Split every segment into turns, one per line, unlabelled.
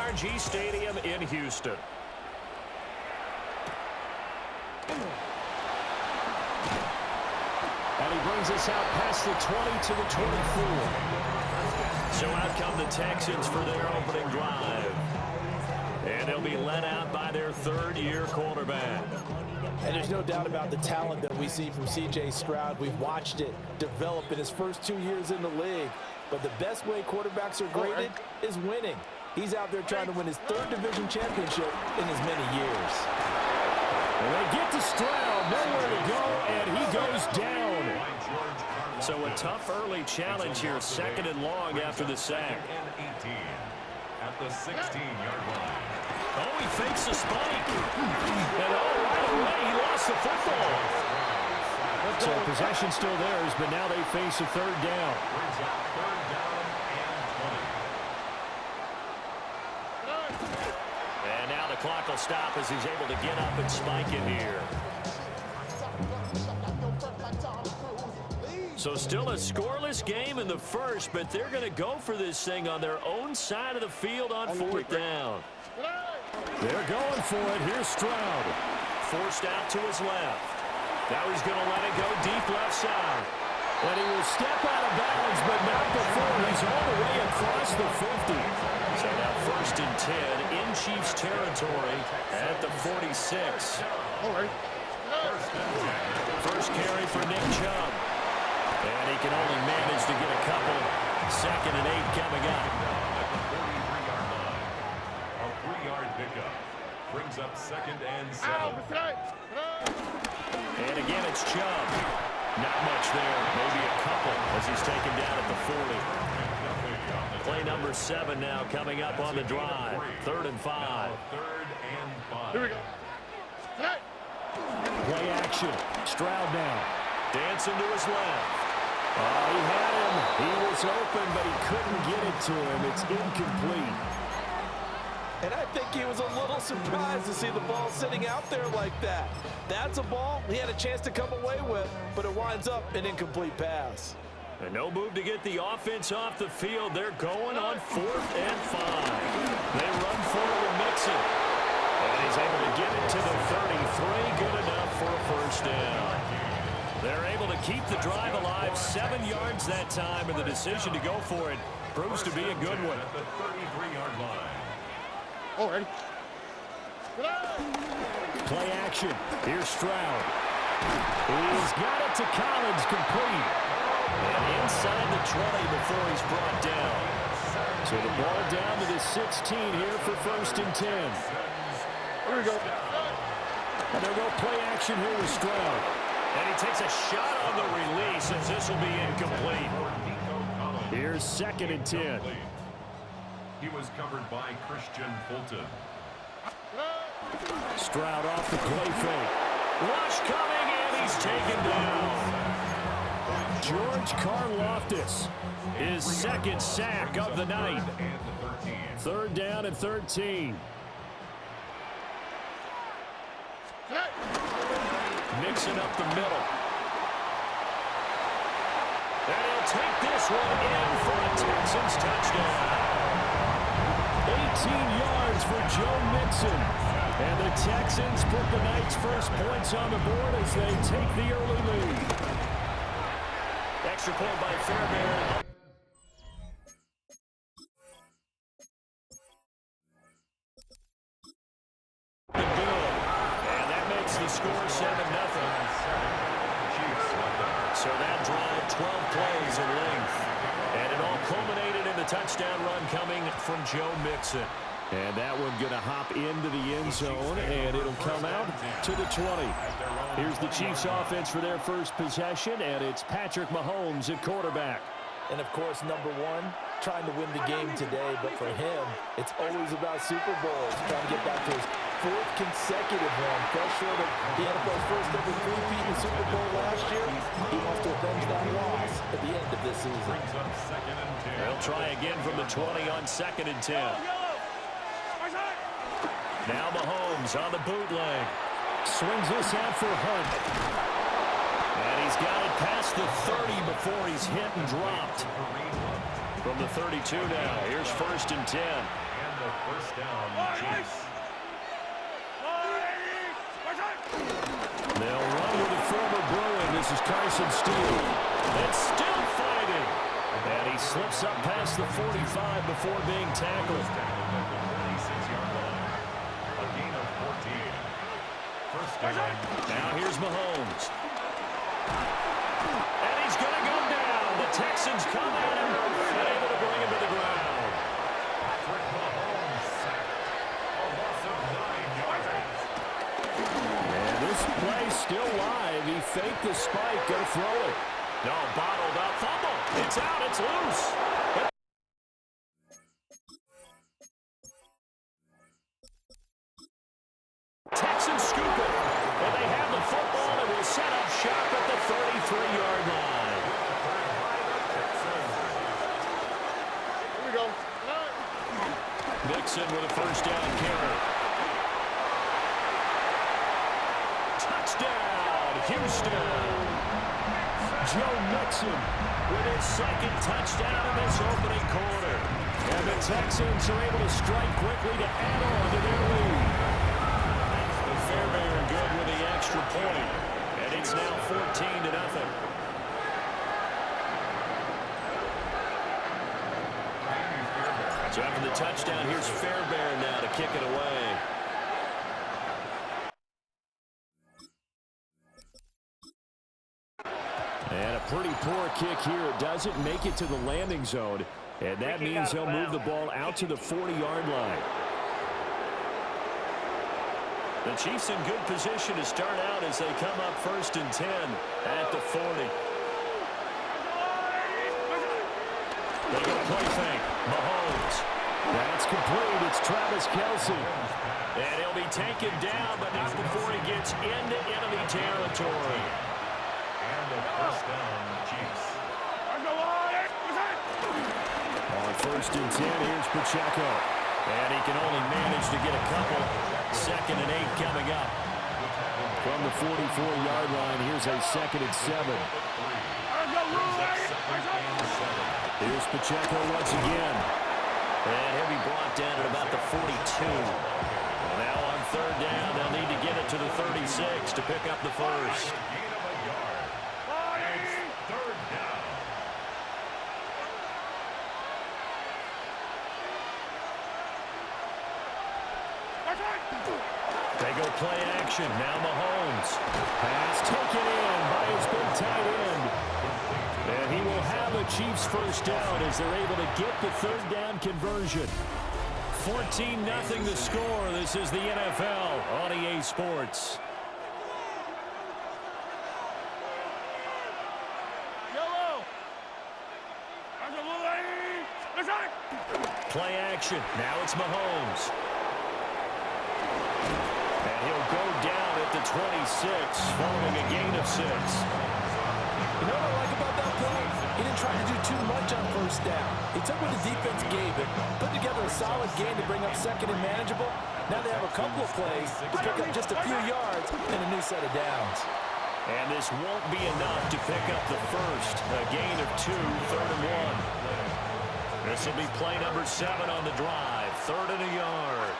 NRG Stadium in Houston. And he brings us out past the 20 to the 24. So out come the Texans for their opening drive. And they'll be led out by their third-year quarterback.
And there's no doubt about the talent that we see from C.J. Stroud. We've watched it develop in his first 2 years in the league. But the best way quarterbacks are graded is winning. He's out there trying to win his third division championship in as many years.
Well, they get to Stroud, nowhere to go, and he goes down. So a tough early challenge here, second and long after the sack.
At the 16-yard line.
Oh, he fakes a spike. And right away, he lost the football. So possession still theirs, but now they face a third down.
Third down and 20.
And now the clock will stop as he's able to get up and spike it here. So still a scoreless game in the first, but they're going to go for this thing on their own side of the field on fourth down. They're going for it. Here's Stroud. Forced out to his left. Now he's going to let it go deep left side. And he will step out of bounds, but not before he's all the way across the 50. So now first and 10 in Chiefs territory at the 46. First carry for Nick Chubb. And he can only manage to get a couple. Second and 8 coming up.
At the 33-yard line. A 3-yard pickup. Brings up second and 7.
And again, it's Chubb. Not much there. Maybe a couple as he's taken down at the 40. Play number 7 now coming up on the drive. Third and 5.
Third and 5.
Here we go.
Play action. Stroud now. Dancing to his left. He had him. He was open, but he couldn't get it to him. It's incomplete.
And I think he was a little surprised to see the ball sitting out there like that. That's a ball he had a chance to come away with, but it winds up an incomplete pass.
And no move to get the offense off the field. They're going on 4th and 5. They run for it with Mixon. And he's able to get it to the 33. Good enough for a first down. They're able to keep the drive alive, 7 yards that time, and the decision to go for it proves to be a good one.
At the 33-yard line.
Already.
Play action. Here's Stroud. He's got it to Collins, complete. And inside the 20 before he's brought down. So the ball down to the 16 here for first and 10.
Here we go.
And they'll go play action here with Stroud. And he takes a shot on the release as this will be incomplete. Here's second and 10.
He was covered by Christian Fulton.
Stroud off the play fake. Rush coming, and he's taken down. George Karlaftis, his second sack of the night. Third down and 13. Mixing up the middle. And he'll take this one in for a Texans touchdown. 18 yards for Joe Mixon. And the Texans put the night's first points on the board as they take the early lead. Extra point by Fairbairn. And that makes the score 7-0. So that drive, 12 plays in length. And it all culminated in the touchdown run coming from Joe Mixon. And that one going to hop into the end zone, and it'll come out to the 20. Here's the Chiefs offense for their first possession, and it's Patrick Mahomes at quarterback.
And, of course, number one, trying to win the game today. But for him, it's always about Super Bowls, trying to get back to his 4th consecutive one. Fell short of the NFL's first ever three-peat in the Super Bowl last year. He wants to avenge that loss at the end of this season.
They'll try again from the 20 on second and 10. Now Mahomes on the bootleg. Swings this out for Hunt. And he's got it past the 30 before he's hit and dropped. From the 32 now, here's 1st and 10.
And the first down, Cheifs.
They'll run with the former Bruin. This is Carson Steele. And still fighting. And he slips up past the 45 before being tackled.
Tackled at the 46-yard line. A gain of 14. First down.
Now here's Mahomes. And he's going to go down. The Texans come at him. Able to bring him to the ground.
Patrick Mahomes sacked. A loss of 9 yards.
And this play's still live. He faked the spike. Going to throw it. No, bottled up. Fumble. It's out. It's loose. Texans scoop it. And they have the football and will set up shop at the 33-yard line.
Here we go.
Mixon with a first down carry. Touchdown, Houston. Joe Mixon with his second touchdown in this opening quarter. And the Texans are able to strike quickly to add on to their lead. Fairbairn good with the extra point. And it's now 14-0. So after the touchdown, here's Fairbairn now to kick it away. And a pretty poor kick here. It doesn't make it to the landing zone. And that means he'll move the ball out to the 40-yard line. The Chiefs in good position to start out as they come up 1st and 10 at the 40. They go play fake. Mahomes. That's complete. It's Travis Kelce. And he'll be taken down, but not before he gets into enemy territory.
And the first down, Chiefs.
On 1st and 10, here's Pacheco. And he can only manage to get a couple. 2nd and 8 coming up. From the 44-yard line, here's a 2nd and 7. Here's Pacheco once again. And he'll be brought down at about the 42. And now on 3rd down, they'll need to get it to the 36 to pick up the first.
Gain of a yard. It's 3rd down.
They go play action. Now Mahomes. Pass taken in by his big tight end. And he will have a Chiefs first down as they're able to get the 3rd down conversion. 14-0 the score. This is the NFL on EA Sports. Play action. Now it's Mahomes. And he'll go down at the 26 following a gain of 6.
You know what I like about that play? He didn't try to do too much on 1st down. He took what the defense gave him, put together a solid game to bring up 2nd and manageable. Now they have a couple of plays to pick up just a few yards and a new set of downs.
And this won't be enough to pick up the first. A gain of 2, 3rd and 1. This will be play number 7 on the drive. 3rd and a yard.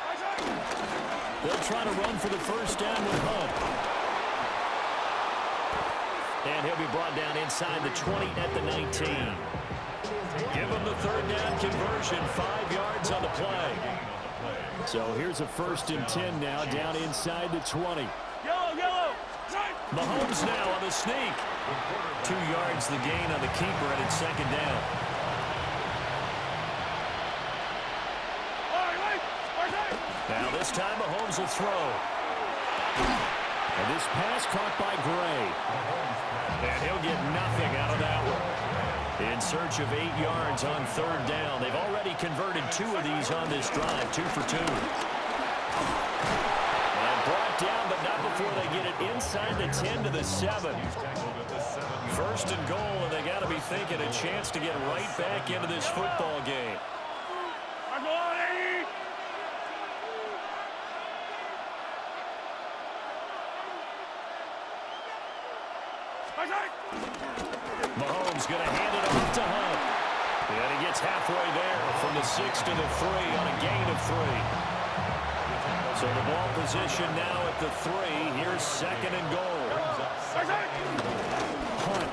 They'll try to run for the first down with Hunt. And he'll be brought down inside the 20 at the 19. Give him the 3rd down conversion. 5 yards on the play. So here's a 1st and 10 now down inside the 20. Mahomes now on the sneak. 2 yards the gain on the keeper, and it's 2nd down. Now this time Mahomes will throw. And this pass caught by Gray. And he'll get nothing out of that one. In search of 8 yards on 3rd down. They've already converted 2 of these on this drive, 2 for 2. And brought down, but not before they get it inside the 10 to the 7. 1st and goal, and they got to be thinking a chance to get right back into this football game. Mahomes going to hand it off to Hunt. And he gets halfway there from the 6 to the 3 on a gain of 3. So the ball position now at the 3. Here's second and goal. Hunt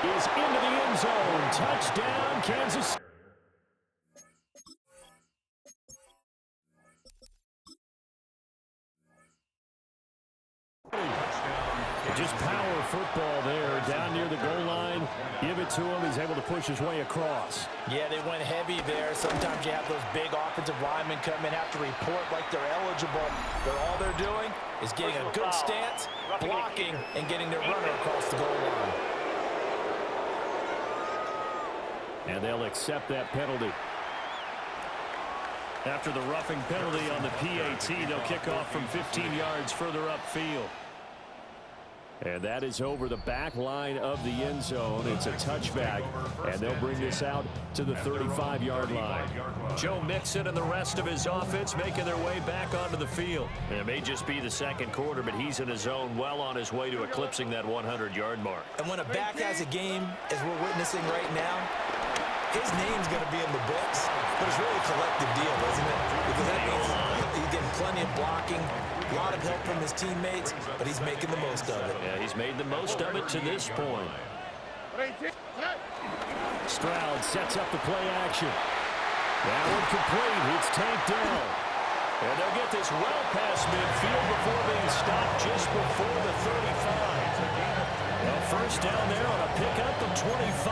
is into the end zone. Touchdown, Kansas. Just power football there, down near the goal line. Give it to him. He's able to push his way across.
Yeah, they went heavy there. Sometimes you have those big offensive linemen come in, have to report like they're eligible. But all they're doing is getting a good stance, blocking, and getting their runner across the goal line.
And they'll accept that penalty. After the roughing penalty on the PAT, they'll kick off from 15 yards further upfield. And that is over the back line of the end zone. It's a touchback, and they'll bring this out to the 35-yard line. Joe Mixon and the rest of his offense making their way back onto the field. And it may just be the second quarter, but he's in his zone, well on his way to eclipsing that 100-yard mark.
And when a back has a game, as we're witnessing right now, his name's going to be in the books, but it's really a collective deal, isn't it? Because that means he's getting plenty of blocking, a lot of help from his teammates, but he's making the most of it.
Yeah, he's made the most of it to this point. Stroud sets up the play action. That one complete. It's tanked down. And they'll get this well past midfield before being stopped just before the 35. Well, first down there on a pickup of 25.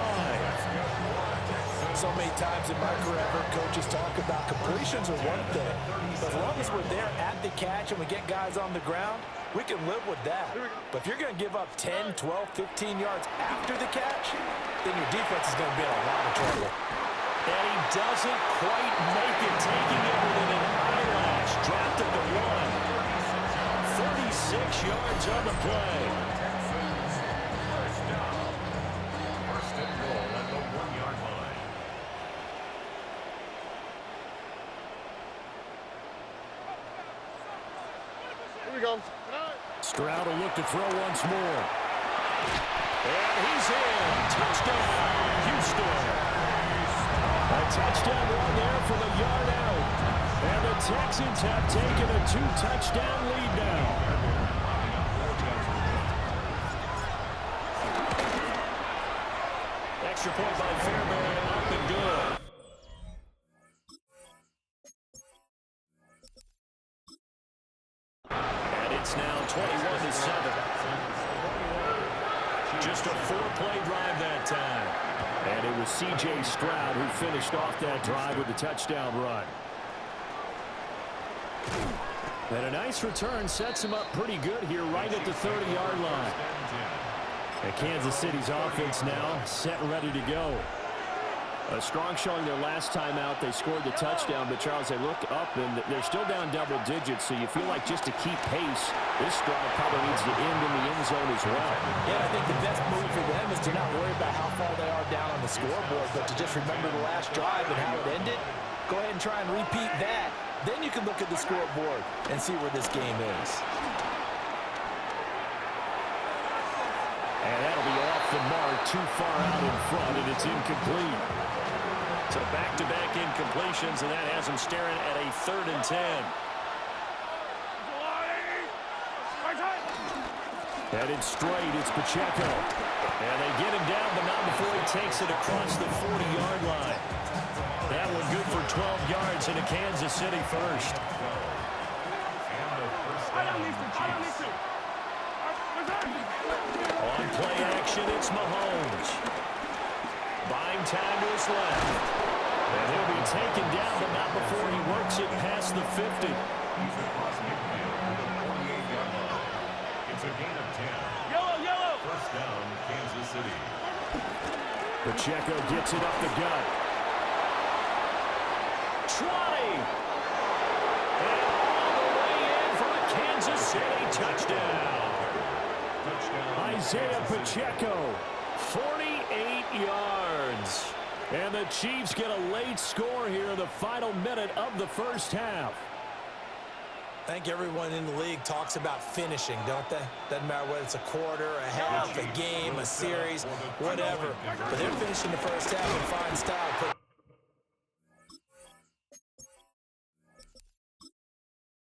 So many times in my career, I've heard coaches talk about completions are one thing. But as long as we're there at the catch and we get guys on the ground, we can live with that. But if you're going to give up 10, 12, 15 yards after the catch, then your defense is going to be in a lot of trouble.
And he doesn't quite make it, taking it within an eyelash. Dropped it to 1. 36 yards on the play.
First and goal at the 1-yard line.
Here we go.
Stroud will look to throw once more. And he's in. Touchdown, Houston. A touchdown run there from a yard out. And the Texans have taken a 2-touchdown lead now. Extra point by Fairbairn, up and good. And it's now 21-7. Just a 4-play drive that time. And it was C.J. Stroud who finished off that drive with the touchdown run. And a nice return sets him up pretty good here right at the 30-yard line. And Kansas City's offense now set and ready to go. A strong showing their last time out. They scored the touchdown, but Charles, they look up and they're still down double digits, so you feel like just to keep pace, this drive probably needs to end in the end zone as well.
Yeah, I think the best move for them is to not worry about how far they are down on the scoreboard, but to just remember the last drive and how it ended. Go ahead and try and repeat that. Then you can look at the scoreboard and see where this game is.
And that'll be off the mark, too far out in front, and it's incomplete. So back-to-back incompletions, and that has him staring at a 3rd and 10. Headed straight, it's Pacheco. And they get him down, but not before he takes it across the 40-yard line. That one good for 12 yards into Kansas City first.
And the first down, Cheifs.
On play action, it's Mahomes. Buying time to his left. And he'll be taken down, but not before he works it past the 50.
He's across midfield to the 48-yard line. It's a gain of 10. Yellow. First down, Kansas City.
Pacheco gets it up the gut. Trotting. And all the way in for a Kansas City touchdown. Isaiah Pacheco, 48 yards. And the Chiefs get a late score here in the final minute of the first half.
I think everyone in the league talks about finishing, don't they? Doesn't matter whether it's a quarter, a half, a game, a series, whatever. But they're finishing the first half in fine style.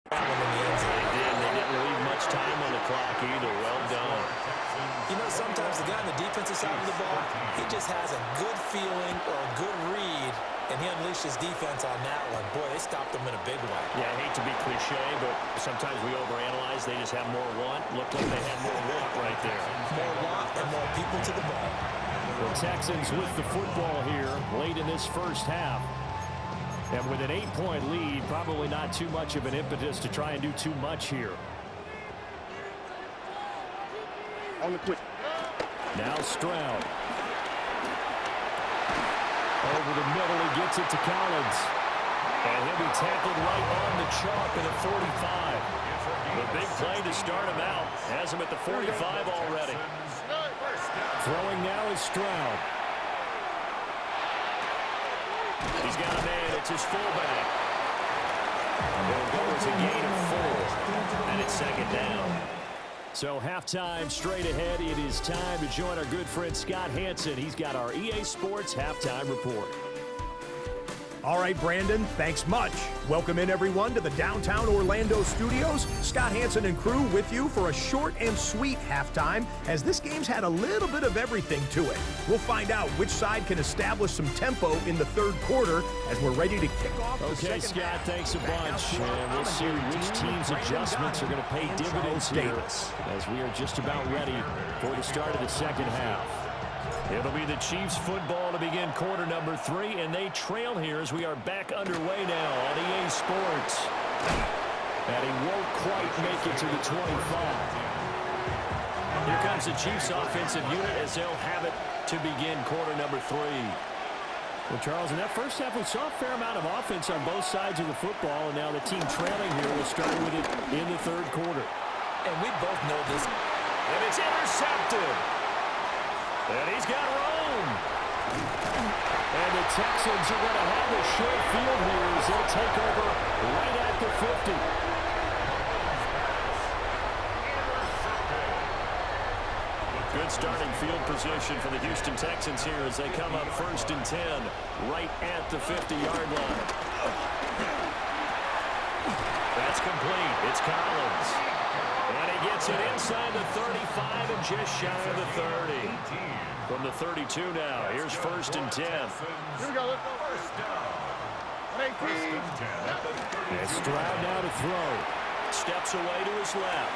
They didn't leave much time on the clock either. Well done.
You know, sometimes the guy on the defensive side of the ball, he just has a good feeling or a good read, and he unleashed his defense on that one. Boy, they stopped him in a big way.
Yeah, I hate to be cliche, but sometimes we overanalyze. They just have more want. Looked like they had more want right there.
More want and more people to the ball.
The Texans with the football here late in this first half. And with an 8-point lead, probably not too much of an impetus to try and do too much here.
On the quick.
Now Stroud. Over the middle, he gets it to Collins. And he'll be tackled right on the chalk at the 45. The big play to start him out. Has him at the 45 already. Throwing now is Stroud. He's got a man. It's his fullback. It'll go as a gain of 4. And it's second down. So halftime straight ahead. It is time to join our good friend Scott Hanson. He's got our EA Sports halftime report.
All right, Brandon, thanks much. Welcome in, everyone, to the downtown Orlando studios. Scott Hanson and crew with you for a short and sweet halftime, as this game's had a little bit of everything to it. We'll find out which side can establish some tempo in the third quarter as we're ready to kick off the second
Scott,
half.
thanks a bunch. And we'll see which team's adjustments are going to pay dividends here as we are just about ready for the start of the second half. It'll be the Chiefs football to begin quarter number 3, and they trail here as we are back underway now on EA Sports. And he won't quite make it to the 25. Here comes the Chiefs offensive unit as they'll have it to begin quarter number 3. Well, Charles, in that first half, we saw a fair amount of offense on both sides of the football, and now the team trailing here will start with it in the third quarter.
And we both know this.
And it's intercepted. And he's got room. And the Texans are going to have a short field here as they'll take over right at the 50. Good starting field position for the Houston Texans here as they come up 1st and 10 right at the 50-yard line. That's complete. It's Collins. And he gets it inside the 35 and just shy of the 30. From the 32 now, here's 1st and 10.
Here we go. Let's go. First down. 18.
And Stroud now to throw. Steps away to his left.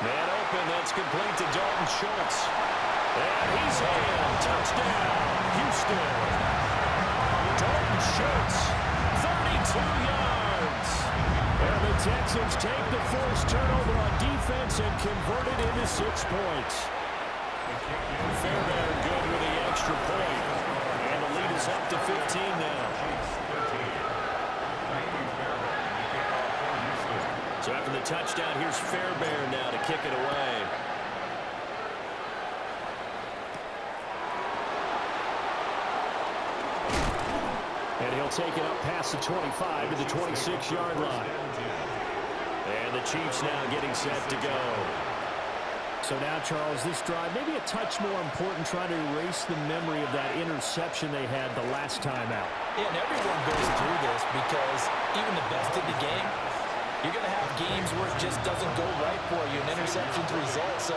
Man open, that's complete to Dalton Schultz. And he's in. Touchdown, Houston. Dalton Schultz, 32 yards. And the Texans take the forced turnover on defense and convert it into 6 points. Fairbairn good with the extra point. And the lead is up to 15 now. So after the touchdown, here's Fairbairn now to kick it away. And he'll take it up past the 25 to the 26-yard line. And the Chiefs now getting set to go. So now, Charles, this drive maybe a touch more important, trying to erase the memory of that interception they had the last time out.
Yeah, and everyone goes through this because even the best in the game, you're going to have games where it just doesn't go right for you, and interceptions result. So,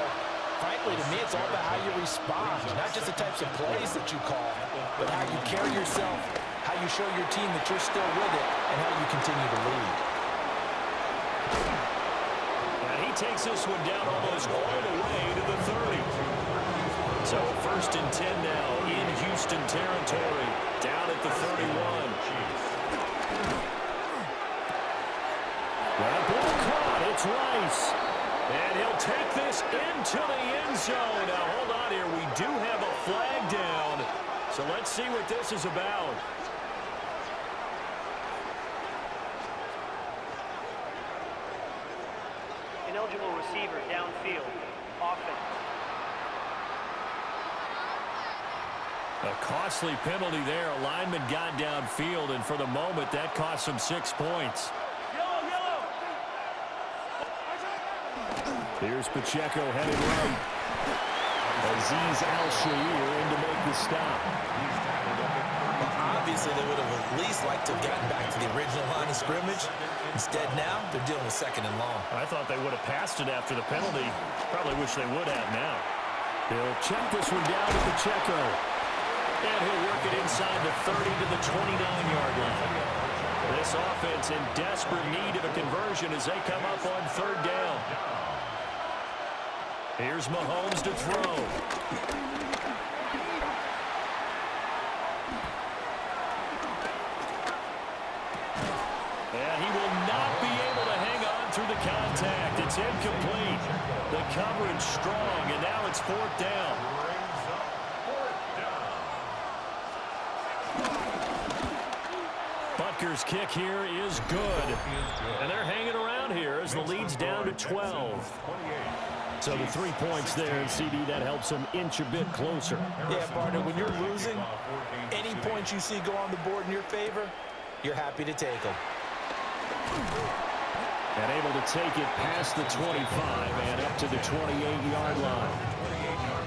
frankly, to me, it's all about how you respond, not just the types of plays that you call, but how you carry yourself, how you show your team that you're still with it, and how you continue to lead.
And he takes this one down almost all the way to the 30. So 1st and 10 now in Houston territory, down at the 31. That ball caught. It's Rice. And he'll take this into the end zone. Now, hold on here. We do have a flag down. So let's see what this is about.
Ineligible receiver downfield. Offense.
A costly penalty there. A lineman got downfield, and for the moment, that cost him 6 points. Here's Pacheco headed right. Azeez Al-Shaair in to make the stop.
Obviously, they would have at least liked to have gotten back to the original line of scrimmage. Instead, now they're dealing with 2nd and long.
I thought they would have passed it after the penalty. Probably wish they would have now. He'll check this one down to Pacheco. And he'll work it inside the 30 to the 29-yard line. This offense in desperate need of a conversion as they come up on 3rd down. Here's Mahomes to throw. And he will not be able to hang on through the contact. It's incomplete. The coverage strong, and now it's 4th down. Butker's kick here is good. And they're hanging around here as the lead's down to 12. So the 3 points there, and CD, that helps them inch a bit closer.
Yeah, partner, when you're losing, any points you see go on the board in your favor, you're happy to take them.
And able to take it past the 25 and up to the 28-yard line.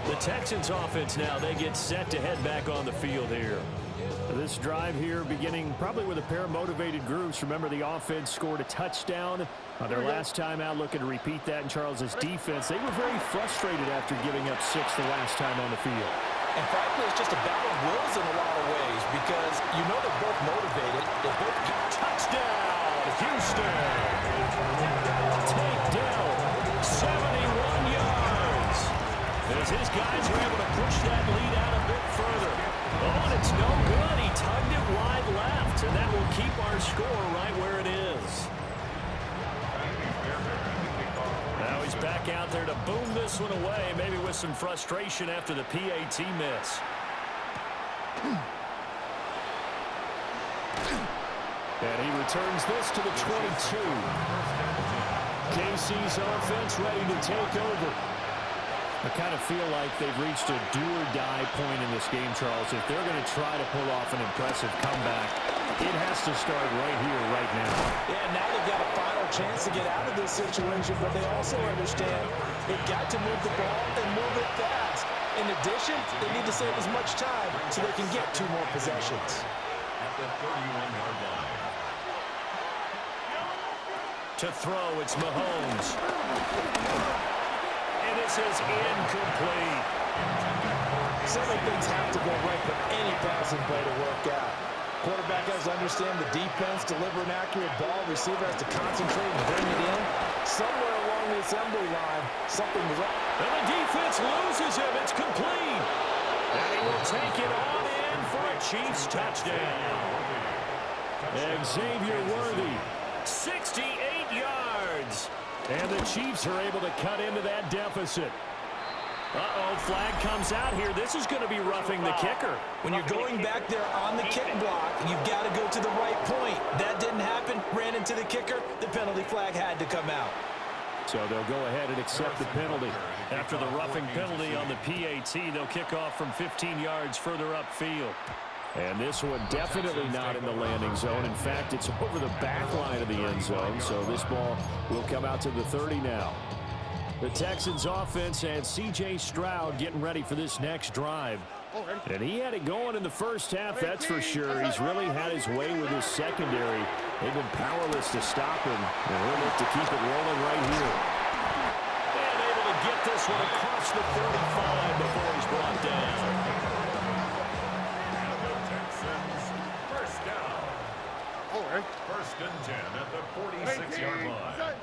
The Texans offense now, they get set to head back on the field here. This drive here beginning probably with a pair of motivated groups. Remember, the offense scored a touchdown on their last time out, looking to repeat that in Charles's defense. They were very frustrated after giving up 6 the last time on the field.
And frankly, it's just a battle of wills in a lot of ways because you know they're both motivated. They're both
touchdown, Houston. Takedown, 71 yards. As his guys are able to push that lead out a bit further. Oh, and it's no good. He tugged it wide left, and that will keep our score right where it is. Now he's back out there to boom this one away, maybe with some frustration after the PAT miss. And he returns this to the 22. KC's offense ready to take over. I kind of feel like they've reached a do-or-die point in this game, Charles. If they're going to try to pull off an impressive comeback, it has to start right here, right now.
Yeah, now they've got a final chance to get out of this situation, but they also understand they've got to move the ball and move it fast. In addition, they need to save as much time so they can get 2 more possessions.
At the 31-yard line.
To throw, it's Mahomes. And this is incomplete.
Several things have to go right for any passing play to work out. Quarterback has to understand the defense, deliver an accurate ball. Receiver has to concentrate and bring it in. Somewhere along the assembly line, something was up.
And the defense loses him. It's complete. And he will take it on in for a Chiefs touchdown. Xavier Worthy, 68 yards. And the Chiefs are able to cut into that deficit. Uh-oh, flag comes out here. This is going to be roughing the kicker.
When you're going back there on the kick block, you've got to go to the right point. That didn't happen. Ran into the kicker. The penalty flag had to come out.
So they'll go ahead and accept the penalty. After the roughing penalty on the PAT, they'll kick off from 15 yards further upfield. And this one definitely not in the landing zone. In fact, it's over the back line of the end zone. So this ball will come out to the 30 now. The Texans offense and C.J. Stroud getting ready for this next drive. And he had it going in the first half, that's for sure. He's really had his way with his secondary. They've been powerless to stop him. And he'll look to keep it rolling right here. And able to get this one across the 35 before he's brought down.
First down. First and 10 at the 46-yard line.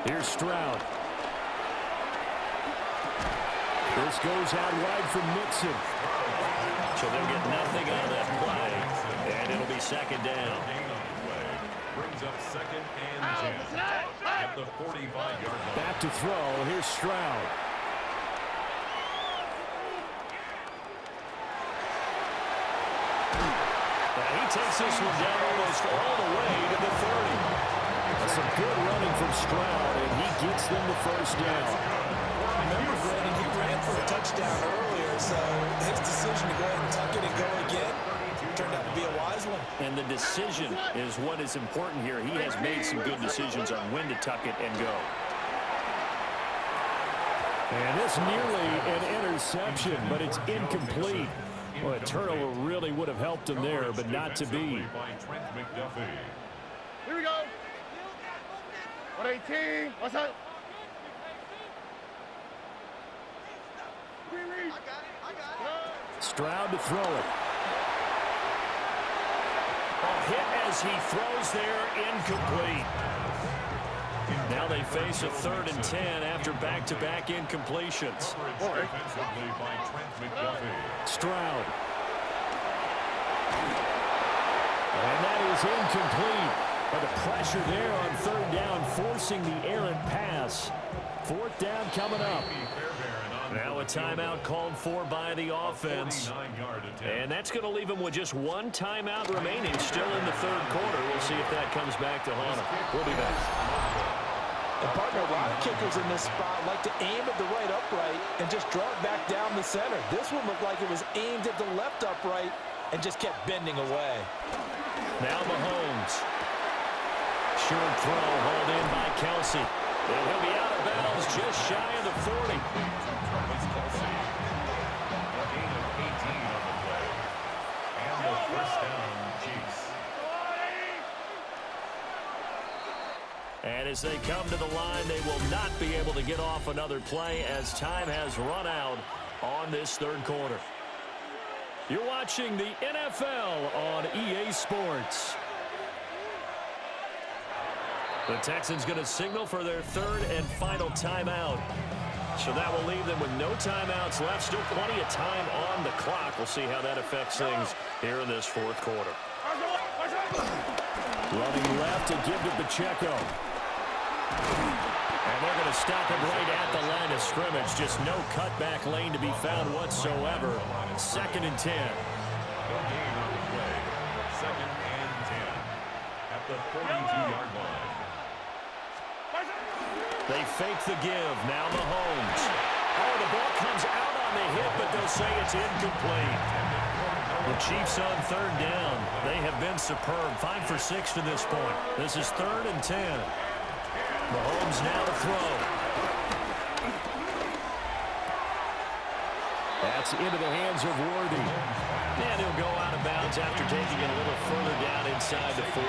Here's Stroud. This goes out wide from Mixon. So they'll get nothing out of that play. And it'll be second down.
Brings up second and 10 at the 45-yard line.
Back to throw. Here's Stroud. He takes this one down almost all the way to the 30. Some good running from Stroud, and he gets them the first down.
Remember, Brandon, he ran for a touchdown earlier, so his decision to go ahead and tuck it and go again, Turned out to be a wise one.
And the decision is what is important here. He has made some good decisions on when to tuck it and go.
And this nearly an interception, but it's incomplete. Well, a turnover really would have helped him there, but not to be.
Here we go. 118. What's up?
Stroud to throw it.
A hit as he throws there, incomplete. Now they face a 3rd and 10 after back-to-back incompletions.
Stroud. And that is incomplete. But the pressure there on 3rd down, forcing the errant pass. 4th down coming up.
Now a timeout called for by the offense. And that's going to leave him with just one timeout remaining still in the 3rd quarter. We'll see if that comes back to haunt him. We'll be back.
And partner, a lot of kickers in this spot like to aim at the right upright and just draw it back down the center. This one looked like it was aimed at the left upright and just kept bending away.
Now Mahomes. Short throw hauled in by Kelsey. And he'll be out of bounds just shy of the 40. And as they come to the line, they will not be able to get off another play as time has run out on this 3rd quarter. You're watching the NFL on EA Sports. The Texans going to signal for their 3rd and final timeout. So that will leave them with no timeouts left. Still plenty of time on the clock. We'll see how that affects things here in this 4th quarter.
Running left to give to Pacheco.
And they're going to stop him right at the line of scrimmage. Just no cutback lane to be found whatsoever. 2nd and 10.
2nd and 10 at the 42-yard line.
They fake the give. Now Mahomes. Oh, the ball comes out on the hit, but they'll say it's incomplete. The Chiefs on 3rd down. They have been superb. 5 for 6 to this point. This is 3rd and 10. Mahomes now to throw.
That's into the hands of Worthy.
And he'll go out of bounds after taking it a little further down inside the 40.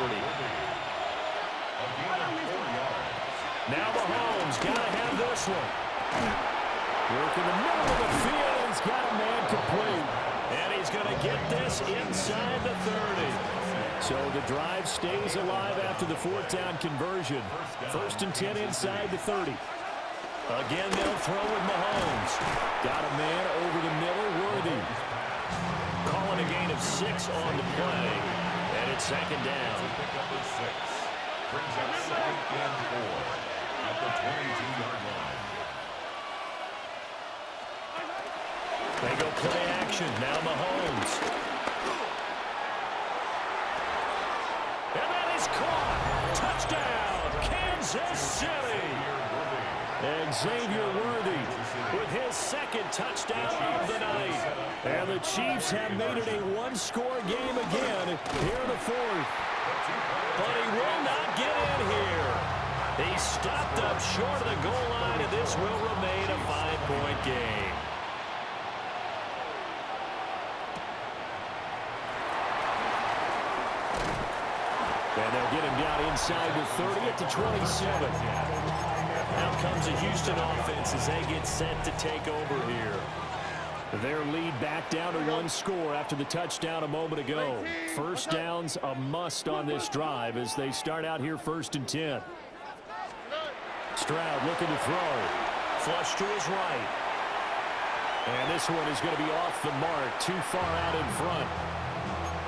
Now Mahomes got to have this one.
Work in the middle of the field. He's got a man complete.
And he's going to get this inside the 30.
So the drive stays alive after the 4th down conversion. 1st and 10 inside the 30.
Again, they'll throw with Mahomes.
Got a man over the middle, Worthy.
Calling a gain of 6 on the play. And it's 2nd down.
Brings up 2nd and 4 at the 22-yard line.
They go play action. Now Mahomes. And that is caught. Touchdown, Kansas City.
And Xavier Worthy
With his 2nd touchdown of the night.
And the Chiefs have made it a one-score game again here in the 4th.
But he will not get in here. He stopped up short of the goal line, and this will remain a 5-point game.
And they'll get him down inside the 30 at the 27.
Now comes a Houston offense as they get set to take over here.
Their lead back down to 1 score after the touchdown a moment ago. 1st down's a must on this drive as they start out here 1st and 10. Stroud looking to throw.
Flush to his right.
And this one is going to be off the mark, too far out in front.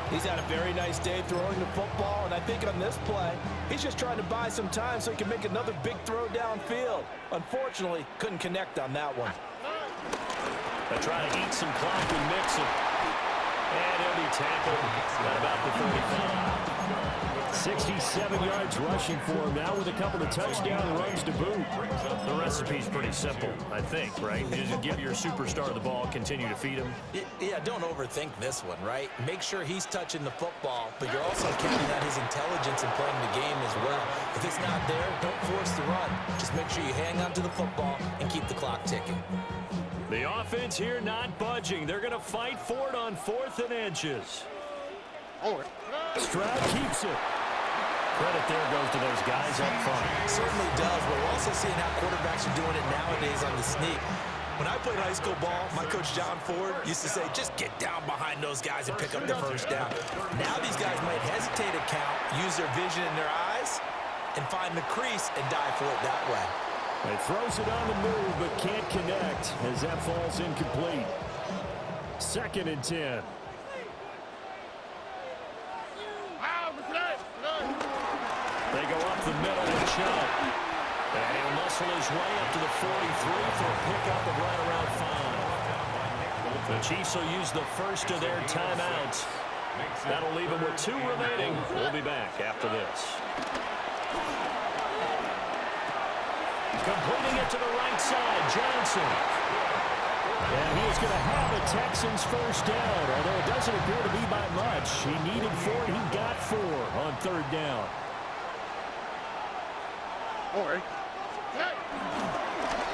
He's had a very nice day throwing the football, and I think on this play, he's just trying to buy some time so he can make another big throw downfield. Unfortunately, couldn't connect on that one.
They try to eat some clock and mix it. And he'll be tackled at about the 35.
67 yards rushing for him now with a couple of touchdown runs to boot.
The recipe's pretty simple, I think, right? You just give your superstar the ball, continue to feed him.
Yeah, don't overthink this one, right? Make sure he's touching the football, but you're also counting on his intelligence in playing the game as well. If it's not there, don't force the run. Just make sure you hang on to the football and keep the clock ticking.
The offense here not budging. They're going to fight for it on 4th and inches.
Stroud keeps it.
Credit there goes to those guys up front.
Certainly does, but we're also seeing how quarterbacks are doing it nowadays on the sneak. When I played high school ball, my coach John Ford used to say, just get down behind those guys and pick up the first down. Now these guys might hesitate to count, use their vision in their eyes, and find the crease and dive for it that way.
He throws it on the move, but can't connect as that falls incomplete. 2nd and 10.
They go up the middle with Chubb. And he'll muscle his way up to the 43 for a pickup of right around 5. The Chiefs will use the first of their timeouts. That'll leave them with 2 remaining. We'll be back after this. Completing it to the right side, Johnson.
And he is going to have a Texans first down, although it doesn't appear to be by much. He needed 4, he got 4 on 3rd down.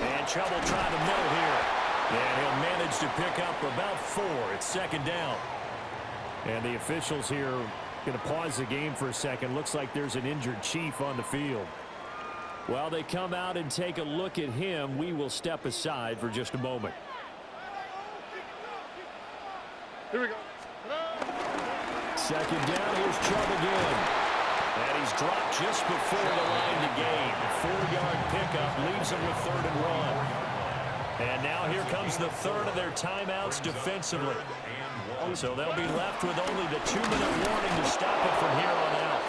And trouble trying to middle here. And he'll manage to pick up about 4. It's 2nd down.
And the officials here going to pause the game for a second. Looks like there's an injured Chief on the field. While they come out and take a look at him, we will step aside for just a moment.
Here we go.
2nd down, here's Chubb again.
And he's dropped just before the line to gain. 4-yard pickup leaves him with 3rd and 1. And now here comes the 3rd of their timeouts defensively. So they'll be left with only the 2-minute warning to stop it from here on out.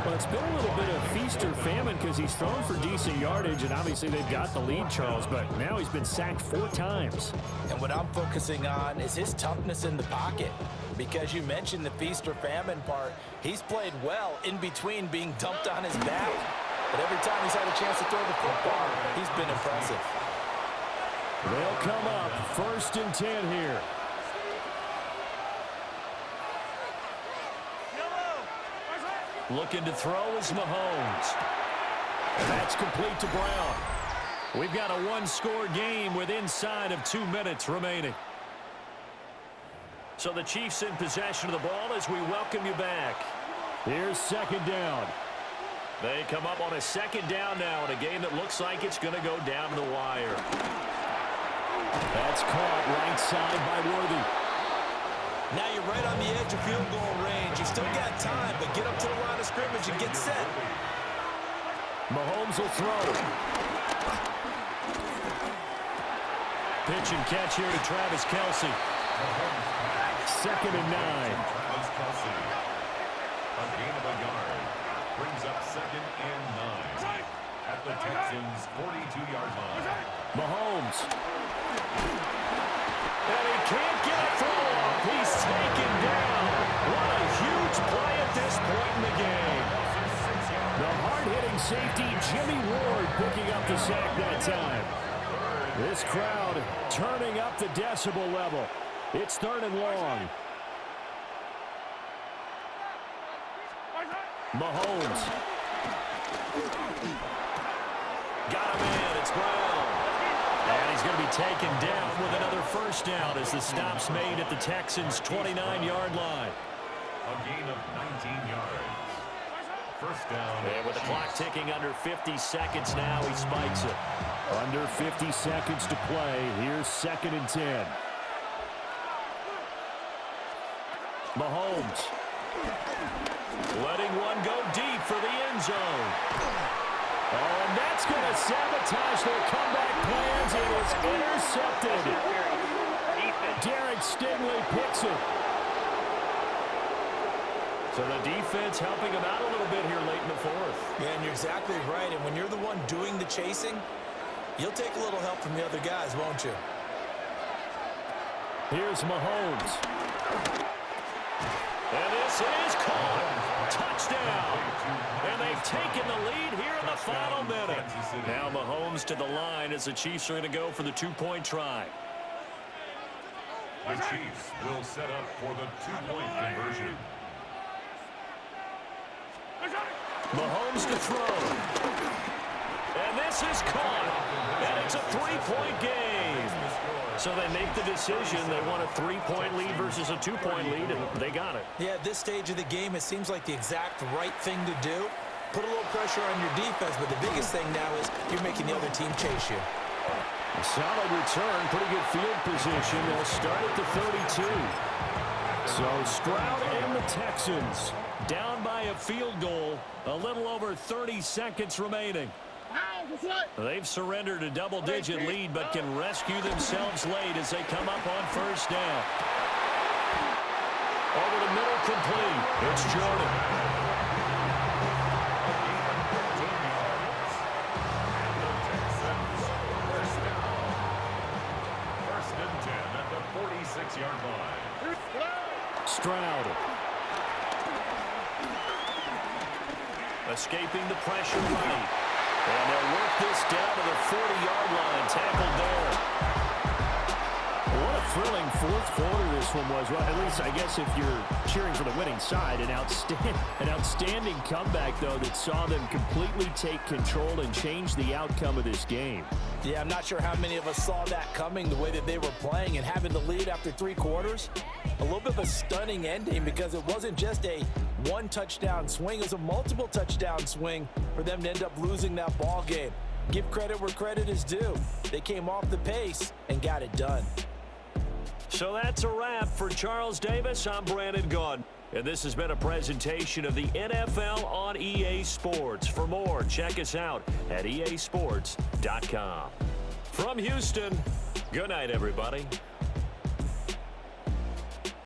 Well, it's been a little bit of feast or famine because he's thrown for decent yardage, and obviously they've got the lead, Charles, but now he's been sacked 4 times.
And what I'm focusing on is his toughness in the pocket. Because you mentioned the feast or famine part, he's played well in between being dumped on his back. But every time he's had a chance to throw the football, he's been impressive.
They'll come up 1st and 10 here.
Looking to throw is Mahomes.
And that's complete to Brown.
We've got a 1-score game with inside of 2 minutes remaining. So the Chiefs in possession of the ball as we welcome you back.
Here's 2nd down.
They come up on a 2nd down now in a game that looks like it's going to go down to the wire.
That's caught right side by Worthy.
Now you're right on the edge of field goal range. You still got time, but get up to the line of scrimmage and get set.
Mahomes will throw.
Pitch and catch here to Travis Kelce.
2nd and 9.
Travis Kelce. A gain of a yard. Brings up 2nd and 9. At the Texans' 42-yard line.
Mahomes.
And he can't get a throw off. He's taken down. What a huge play at this point in the game.
The hard-hitting safety, Jimmy Ward, picking up the sack that time. This crowd turning up the decibel level. It's 3rd and long. Mahomes.
Got him in. It's Brown. And he's going to be taken down with another first down as the stop's made at the Texans' 29-yard line.
A gain of 19 yards. First down.
And with the clock ticking under 50 seconds now, he spikes it.
Under 50 seconds to play. Here's 2nd and 10. Mahomes.
Letting one go deep for the end zone.
Oh, and that's going to sabotage their comeback plans. It is intercepted. Derek Stingley picks it.
So the defense helping him out a little bit here late in the 4th.
Yeah, and you're exactly right. And when you're the one doing the chasing, you'll take a little help from the other guys, won't you?
Here's Mahomes.
And this is caught. down. And they've taken the lead here in the final minute. Now Mahomes to the line as the Chiefs are going to go for the two-point try.
The Chiefs will set up for the two-point conversion.
Mahomes to throw. And this is caught. And it's a three-point game. So they make the decision. They want a three-point lead versus a two-point lead, and they got it.
Yeah, at this stage of the game, it seems like the exact right thing to do. Put a little pressure on your defense, but the biggest thing now is you're making the other team chase you.
A solid return, pretty good field position. They'll start at the 32. So Stroud and the Texans down by a field goal. A little over 30 seconds remaining. They've surrendered a double-digit lead, but can rescue themselves late as they come up on first down. Over the middle, complete. It's Jordan.
First and 10 at the 46-yard line.
Stroud. Escaping the pressure right. And they'll work this down to the 40-yard line. Tackled there. What a thrilling fourth quarter this one was. Well, at least, I guess, if you're cheering for the winning side, an outstanding comeback, though, that saw them completely take control and change the outcome of this game.
Yeah, I'm not sure how many of us saw that coming, the way that they were playing and having the lead after three quarters. A little bit of a stunning ending because it wasn't just a one-touchdown swing. It was a multiple touchdown swing for them to end up losing that ball game. Give credit where credit is due. They came off the pace and got it done.
So that's a wrap for Charles Davis. I'm Brandon Gaudin. And this has been a presentation of the NFL on EA Sports. For more, check us out at easports.com. From Houston, good night, everybody.